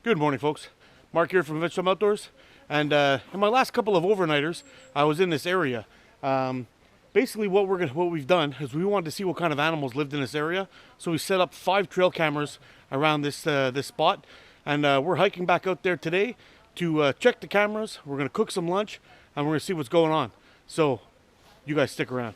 Good morning, folks. Mark here from Vegetable Outdoors. And in my last couple of overnighters, I was in this area. Basically, what we've done is we wanted to see what kind of animals lived in this area. So we set up 5 trail cameras around this spot, and we're hiking back out there today to check the cameras. We're going to cook some lunch, and we're going to see what's going on. So, you guys stick around.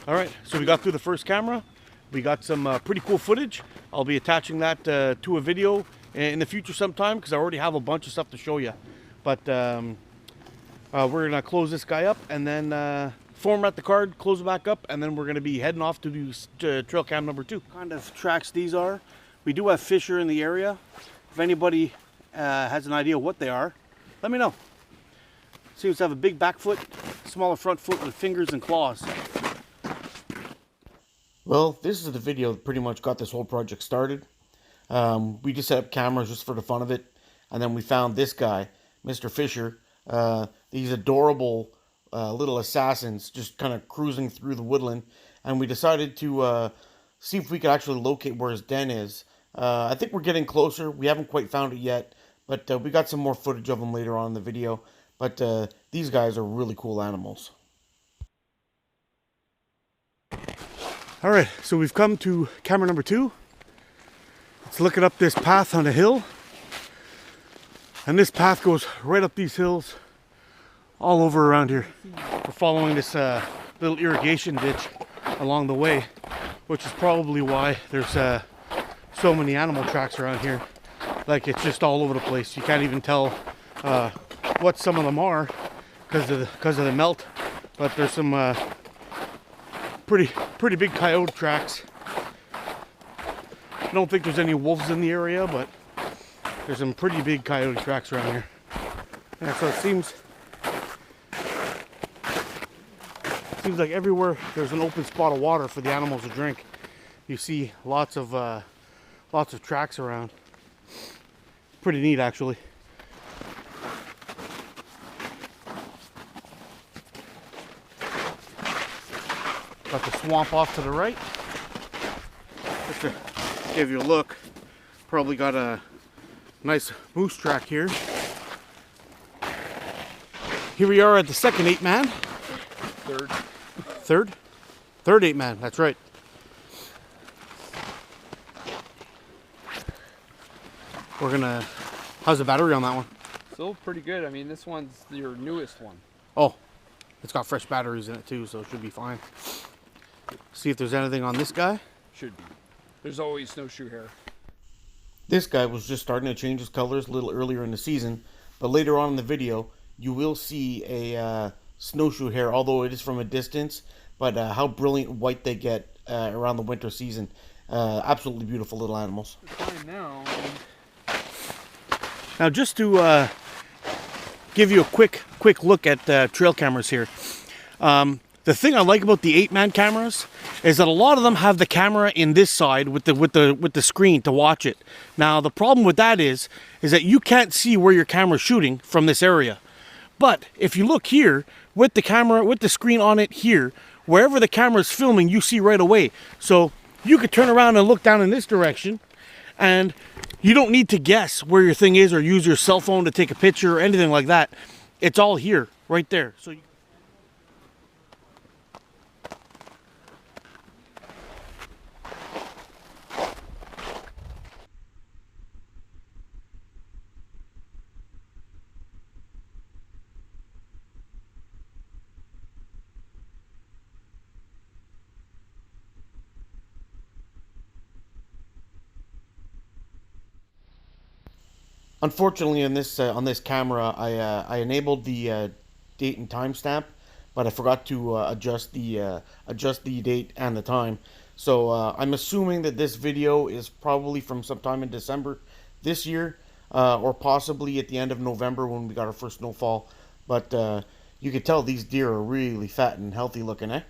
All right, so we got through the first camera. We got some pretty cool footage. I'll be attaching that to a video in the future sometime because I already have a bunch of stuff to show you. But we're gonna close this guy up and then format the card, close it back up, and then we're gonna be heading off to do trail cam number 2. What kind of tracks these are? We do have fisher in the area. If anybody has an idea what they are, let me know. Seems to have a big back foot, smaller front foot with fingers and claws. Well, this is the video that pretty much got this whole project started. We just set up cameras just for the fun of it. And then we found this guy, Mr. Fisher. These adorable little assassins just kind of cruising through the woodland. And we decided to see if we could actually locate where his den is. I think we're getting closer. We haven't quite found it yet. But we got some more footage of him later on in the video. But these guys are really cool animals. All right, so we've come to camera number 2. It's looking up this path on a hill. And this path goes right up these hills all over around here. We're following this little irrigation ditch along the way, which is probably why there's so many animal tracks around here. Like, it's just all over the place. You can't even tell what some of them are because of the melt. But there's some pretty big coyote tracks. I don't think there's any wolves in the area, but there's some pretty big coyote tracks around here. Yeah, so it seems like everywhere there's an open spot of water for the animals to drink. You see lots of tracks around. Pretty neat, actually. Got the swamp off to the right. Just to give you a look, probably got a nice moose track here. Here we are at the second 8-man. Third 8-man, that's right. How's the battery on that one? Still pretty good. I mean, this one's your newest one. Oh, it's got fresh batteries in it too, so it should be fine. See if there's anything on this guy. Should be. There's always snowshoe hair. This guy was just starting to change his colors a little earlier in the season, but later on in the video, you will see a snowshoe hare, although it is from a distance, but how brilliant white they get around the winter season. Absolutely beautiful little animals. Fine now. Now, just to give you a quick look at trail cameras here. The thing I like about the 8-man cameras is that a lot of them have the camera in this side with the screen to watch it. Now, the problem with that is that you can't see where your camera's shooting from this area. But if you look here with the camera, with the screen on it here, wherever the camera's filming, you see right away. So you could turn around and look down in this direction, and you don't need to guess where your thing is or use your cell phone to take a picture or anything like that. It's all here, right there. So unfortunately, on this camera, I enabled the date and timestamp, but I forgot to adjust the date and the time. So I'm assuming that this video is probably from sometime in December this year, or possibly at the end of November when we got our first snowfall. But you can tell these deer are really fat and healthy looking, eh?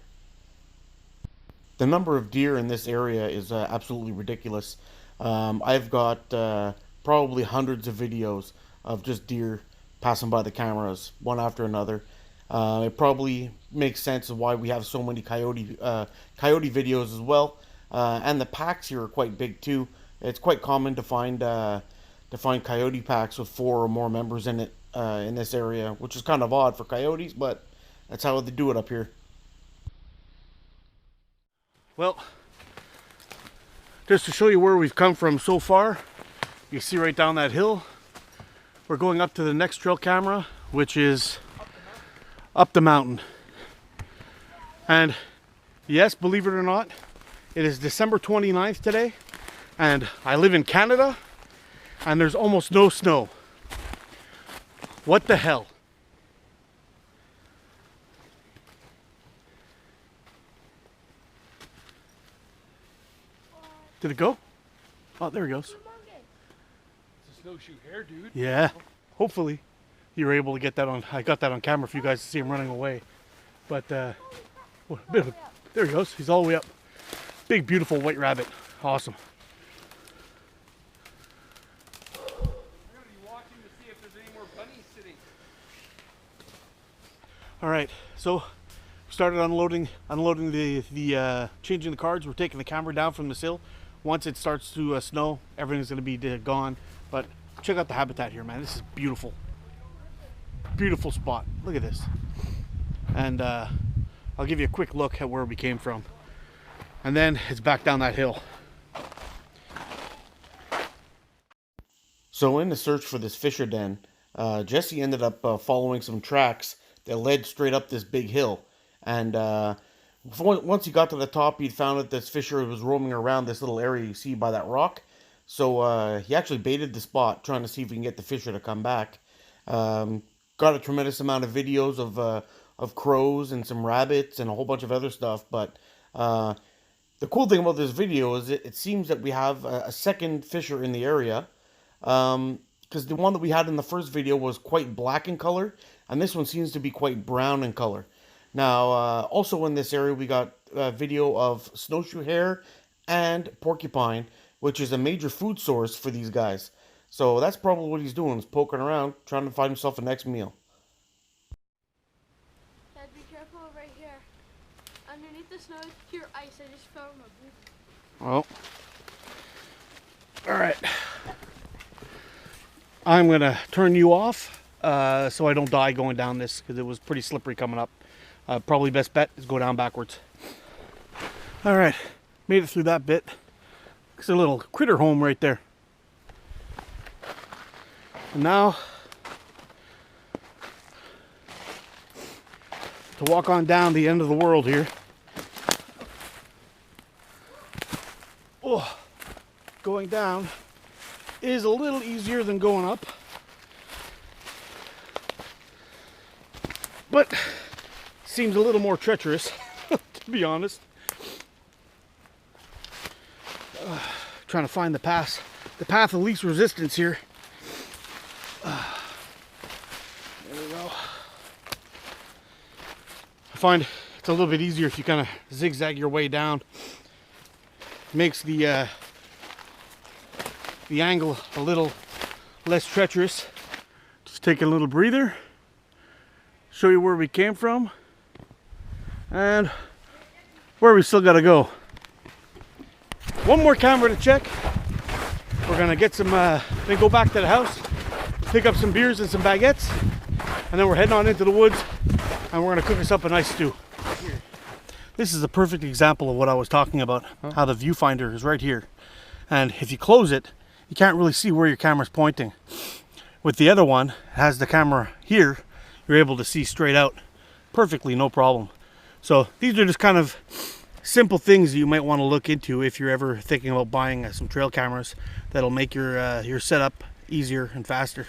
The number of deer in this area is absolutely ridiculous. I've got probably hundreds of videos of just deer passing by the cameras one after another. It probably makes sense of why we have so many coyote videos as well. And the packs here are quite big too. It's quite common to find coyote packs with 4 or more members in it in this area, which is kind of odd for coyotes, but that's how they do it up here. Well, just to show you where we've come from so far, you see right down that hill. We're going up to the next trail camera, which is up the mountain. And yes, believe it or not, it is December 29th today, and I live in Canada, and there's almost no snow. What the hell? Did it go? Oh, there he goes. It's a snowshoe hare, dude. Yeah, hopefully you were able to get that on. I got that on camera for you guys to see him running away. But there he goes. He's all the way up. Big, beautiful white rabbit. Awesome. I'm gonna be watching to see if there's any more bunnies sitting. All right, so we started unloading the changing the cards. We're taking the camera down from this hill. Once it starts to snow, everything's gonna be gone. But check out the habitat here, man. This is beautiful. Beautiful spot. Look at this. And I'll give you a quick look at where we came from. And then it's back down that hill. So in the search for this fisher den, Jesse ended up following some tracks that led straight up this big hill. And once he got to the top, he found that this fisher was roaming around this little area you see by that rock. So he actually baited the spot, trying to see if we can get the fisher to come back. Got a tremendous amount of videos of crows and some rabbits and a whole bunch of other stuff. But the cool thing about this video is it seems that we have a second fisher in the area. Because the one that we had in the first video was quite black in color, and this one seems to be quite brown in color. Now, also in this area, we got a video of snowshoe hare and porcupine, which is a major food source for these guys. So that's probably what he's doing, is poking around, trying to find himself a next meal. Dad, be careful right here. Underneath the snow is pure ice. I just found a boot. Well, all right. I'm going to turn you off so I don't die going down this, because it was pretty slippery coming up. Probably best bet is go down backwards. All right, made it through that bit. It's a little critter home right there. And now, to walk on down the end of the world here. Oh, going down is a little easier than going up. But seems a little more treacherous, to be honest. Trying to find the path of least resistance here. There we go. I find it's a little bit easier if you kind of zigzag your way down. Makes the angle a little less treacherous. Just take a little breather. Show you where we came from and where we still got to go. One more camera to check. We're gonna get some, then go back to the house, pick up some beers and some baguettes, and then we're heading on into the woods and we're gonna cook us up a nice stew. This is a perfect example of what I was talking about, how the viewfinder is right here. And if you close it, you can't really see where your camera's pointing. With the other one, it has the camera here, you're able to see straight out perfectly, no problem. So these are just kind of simple things that you might want to look into if you're ever thinking about buying some trail cameras that'll make your setup easier and faster.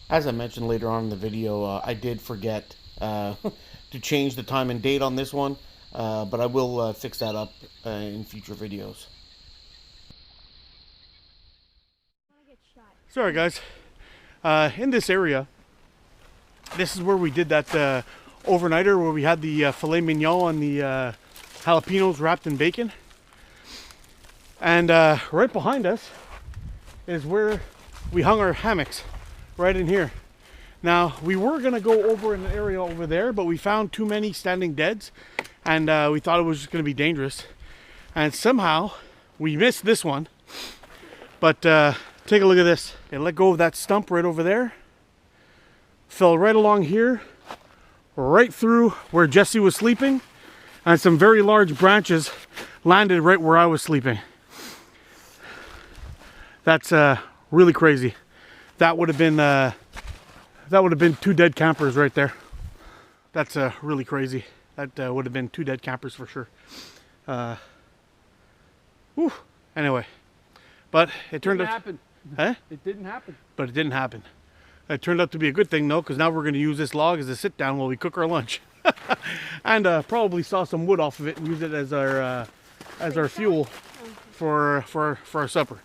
As I mentioned later on in the video, I did forget to change the time and date on this one, but I will fix that up in future videos. Sorry guys, in this area, this is where we did that overnighter where we had the filet mignon and the jalapenos wrapped in bacon. And right behind us is where we hung our hammocks right in here. Now, we were gonna go over in an area over there, but we found too many standing deads, and we thought it was just gonna be dangerous. And somehow, we missed this one. But take a look at this. Okay, let go of that stump right over there. Fell right along here, right through where Jesse was sleeping, and some very large branches landed right where I was sleeping. That's really crazy. That would have been 2 dead campers right there. That's really crazy. That would have been 2 dead campers for sure. Whew. Anyway, but it turned out. Happen. Huh? It didn't happen. But it didn't happen. It turned out to be a good thing, though, because now we're going to use this log as a sit down while we cook our lunch, and probably saw some wood off of it and use it as our fuel for our supper.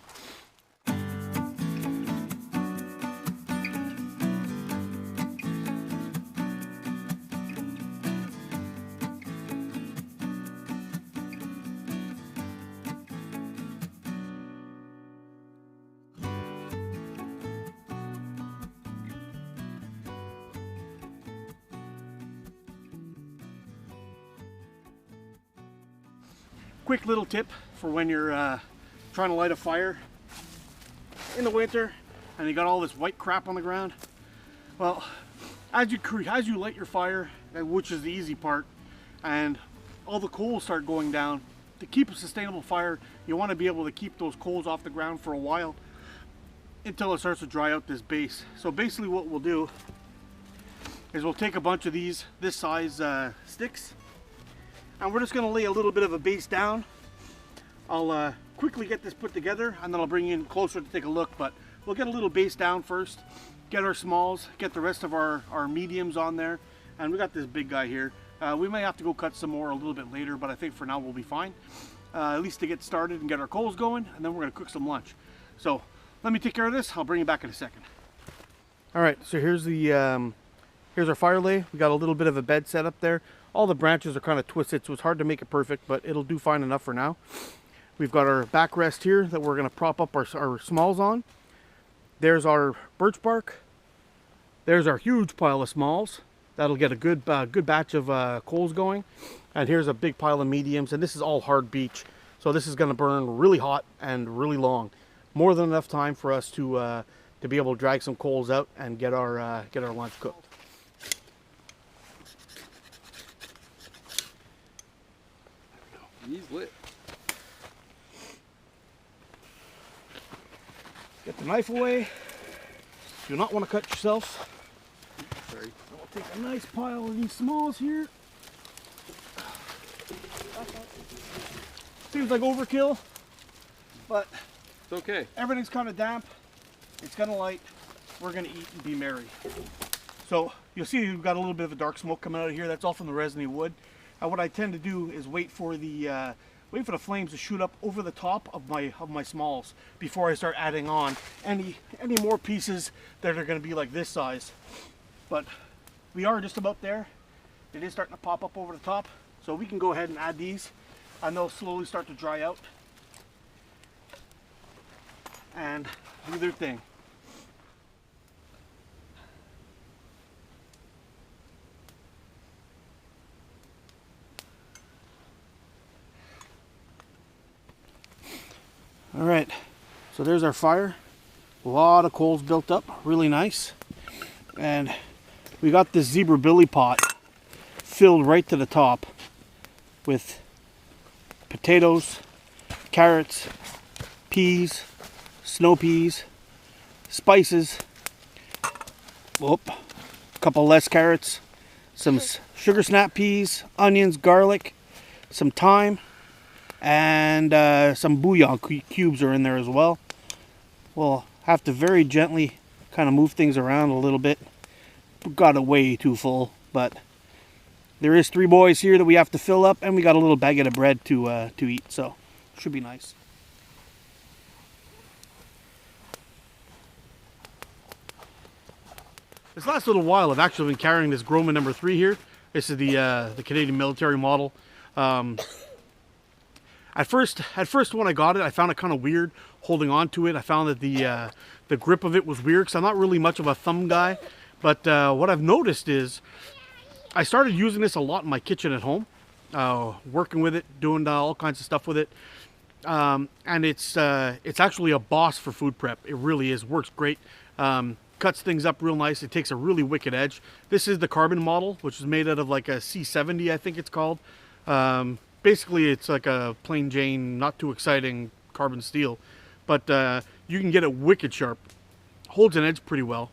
Quick little tip for when you're trying to light a fire in the winter and you got all this white crap on the ground. Well, as you light your fire, which is the easy part, and all the coals start going down, to keep a sustainable fire, you want to be able to keep those coals off the ground for a while until it starts to dry out this base. So basically what we'll do is we'll take a bunch of this size sticks, and we're just going to lay a little bit of a base down. I'll quickly get this put together, and then I'll bring you in closer to take a look, but we'll get a little base down first, get our smalls, get the rest of our mediums on there, and we got this big guy here. We may have to go cut some more a little bit later, but I think for now we'll be fine. At least to get started and get our coals going, and then we're going to cook some lunch. So let me take care of this. I'll bring you back in a second. All right, so here's our fire lay. We got a little bit of a bed set up there. All the branches are kind of twisted, so it's hard to make it perfect, but it'll do fine enough for now. We've got our backrest here that we're going to prop up our smalls on. There's our birch bark. There's our huge pile of smalls. That'll get a good batch of coals going. And here's a big pile of mediums, and this is all hard beech. So this is going to burn really hot and really long. More than enough time for us to be able to drag some coals out and get our lunch cooked. He's lit. Get the knife away. Do not want to cut yourself. Sorry. I'll take a nice pile of these smalls here. Seems like overkill, but It's okay. everything's kind of damp. It's gonna light. We're gonna eat and be merry. So you'll see we've got a little bit of a dark smoke coming out of here. That's all from the resiny wood. What I tend to do is wait for the flames to shoot up over the top of my smalls before I start adding on any more pieces that are going to be like this size. But we are just about there. It is starting to pop up over the top, so we can go ahead and add these, and they'll slowly start to dry out and do their thing. All right, so there's our fire. A lot of coals built up, really nice. And we got this zebra billy pot filled right to the top with potatoes, carrots, peas, snow peas, spices, whoop, a couple less carrots, some sugar snap peas, onions, garlic, some thyme, and some bouillon cubes are in there as well. We'll have to very gently kind of move things around a little bit. Got it way too full, but there is 3 boys here that we have to fill up, and we got a little baguette of bread to eat, so should be nice. This last little while I've actually been carrying this Groman number 3 here. This is the Canadian military model. And At first when I got it, I found it kind of weird holding on to it. I found that the grip of it was weird because I'm not really much of a thumb guy. But what I've noticed is I started using this a lot in my kitchen at home, working with it, doing all kinds of stuff with it. And it's actually a boss for food prep. It really is. Works great. Cuts things up real nice. It takes a really wicked edge. This is the carbon model, which is made out of like a C70, I think it's called. Basically, it's like a plain Jane, not too exciting carbon steel, but you can get it wicked sharp. Holds an edge pretty well,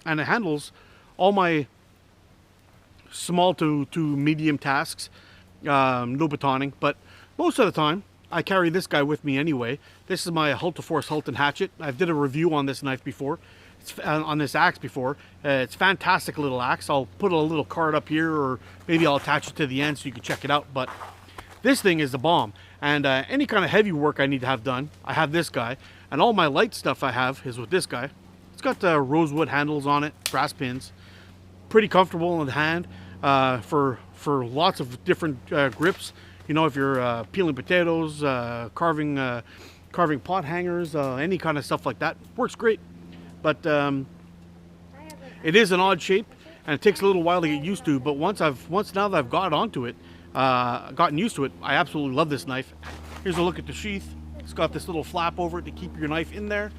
and it handles all my small to medium tasks. No batoning, but most of the time I carry this guy with me anyway. This is my Hultaforce Hulton hatchet. I've did a review on this knife before. It's on this axe before. It's a fantastic little axe. I'll put a little card up here, or maybe I'll attach it to the end so you can check it out. But this thing is the bomb. And any kind of heavy work I need to have done, I have this guy. And all my light stuff I have is with this guy. It's got rosewood handles on it, brass pins. Pretty comfortable in the hand for lots of different grips. You know, if you're peeling potatoes, carving pot hangers, any kind of stuff like that, works great. But it is an odd shape, and it takes a little while to get used to. But once now that I've gotten used to it, I absolutely love this knife. Here's a look at the sheath. It's got this little flap over it to keep your knife in there.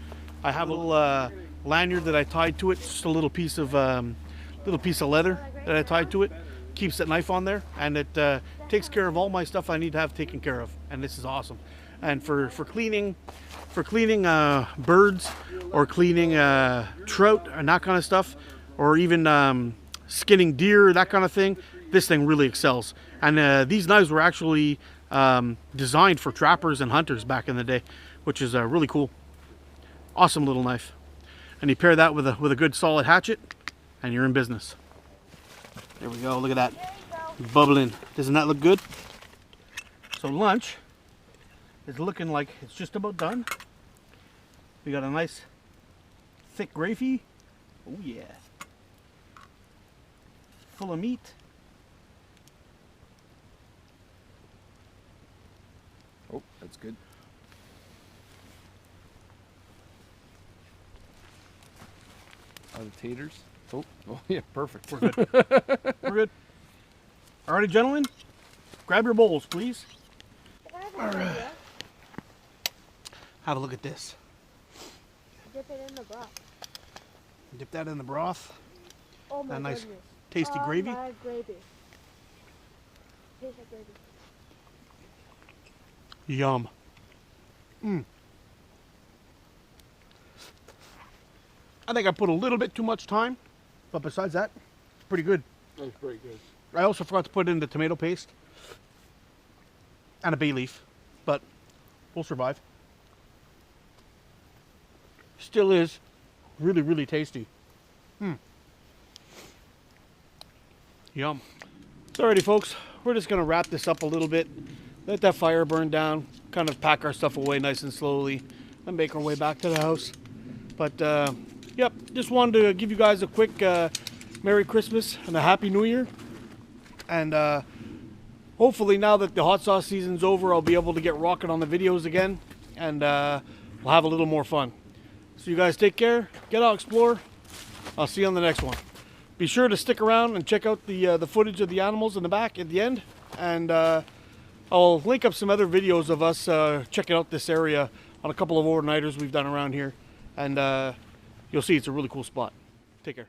I have a little lanyard that I tied to it, just a little piece of leather that I tied to it. Keeps that knife on there, and it takes care of all my stuff I need to have taken care of. And this is awesome. And for cleaning birds, or cleaning trout and that kind of stuff, or even skinning deer, that kind of thing, this thing really excels. And these knives were actually designed for trappers and hunters back in the day, which is really cool. Awesome little knife. And you pair that with a good solid hatchet, and you're in business. There we go. Look at that, bubbling. Doesn't that look good? So lunch is looking like it's just about done. We got a nice thick gravy. Oh yeah. Full of meat. Oh, that's good. Are the taters? Oh, yeah, perfect. We're good. We're good. Alrighty, gentlemen, grab your bowls, please. All right. Have a look at this. Dip it in the broth. Dip that in the broth. Oh my That nice, goodness. tasty gravy. My gravy. Taste like gravy. Yum. Mm. I think I put a little bit too much time, but besides that, it's pretty good. That's pretty good. I also forgot to put in the tomato paste and a bay leaf, but we'll survive. Still is really, really tasty. Yum. Alrighty, folks, we're just gonna wrap this up a little bit, let that fire burn down, kind of pack our stuff away nice and slowly, and make our way back to the house. But yep, just wanted to give you guys a quick Merry Christmas and a Happy New Year. And hopefully now that the hot sauce season's over, I'll be able to get rocking on the videos again, and we'll have a little more fun. So you guys take care, get out, explore. I'll see you on the next one. Be sure to stick around and check out the footage of the animals in the back at the end, and I'll link up some other videos of us checking out this area on a couple of overnighters we've done around here, and you'll see it's a really cool spot. Take care.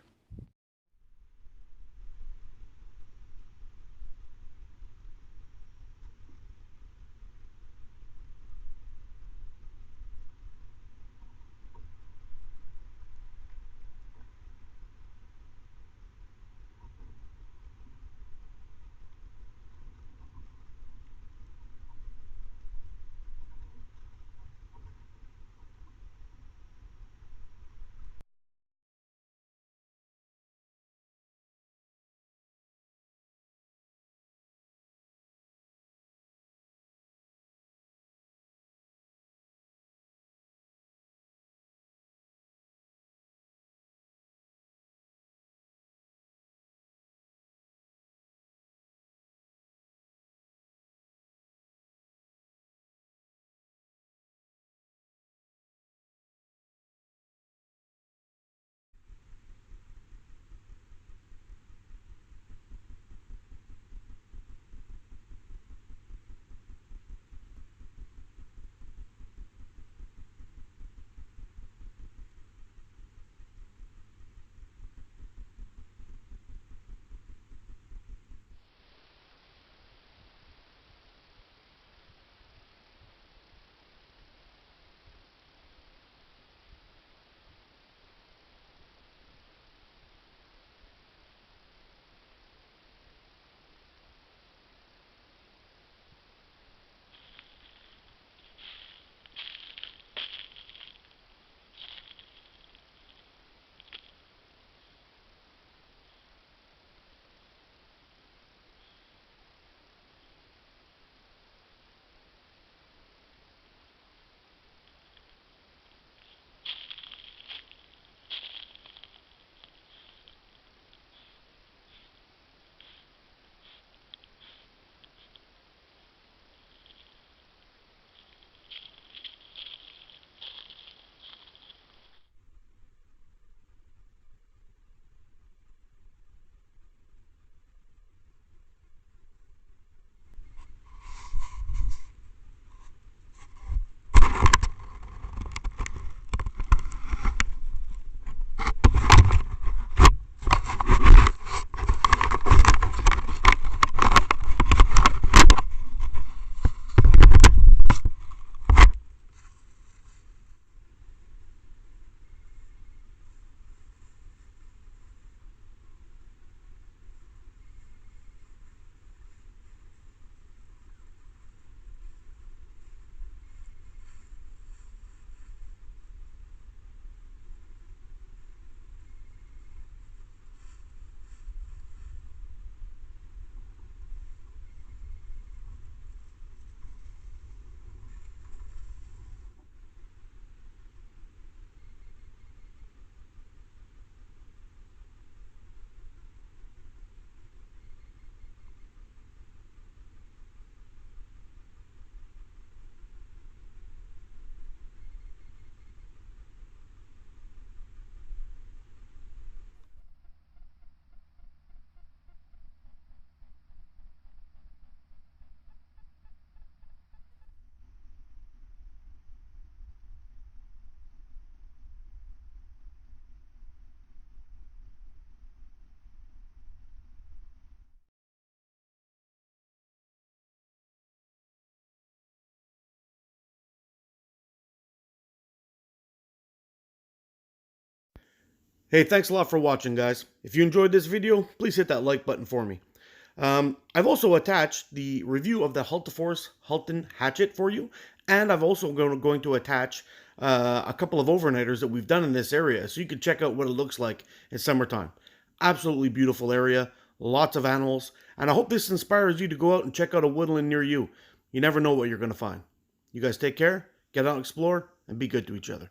Hey, thanks a lot for watching, guys. If you enjoyed this video, please hit that like button for me. I've also attached the review of the Hultafors Halton hatchet for you, and I've also going to attach a couple of overnighters that we've done in this area, so you can check out what it looks like in summertime. Absolutely beautiful area, lots of animals, and I hope this inspires you to go out and check out a woodland near you. You never know what you're going to find. You guys take care, get out and explore, and be good to each other.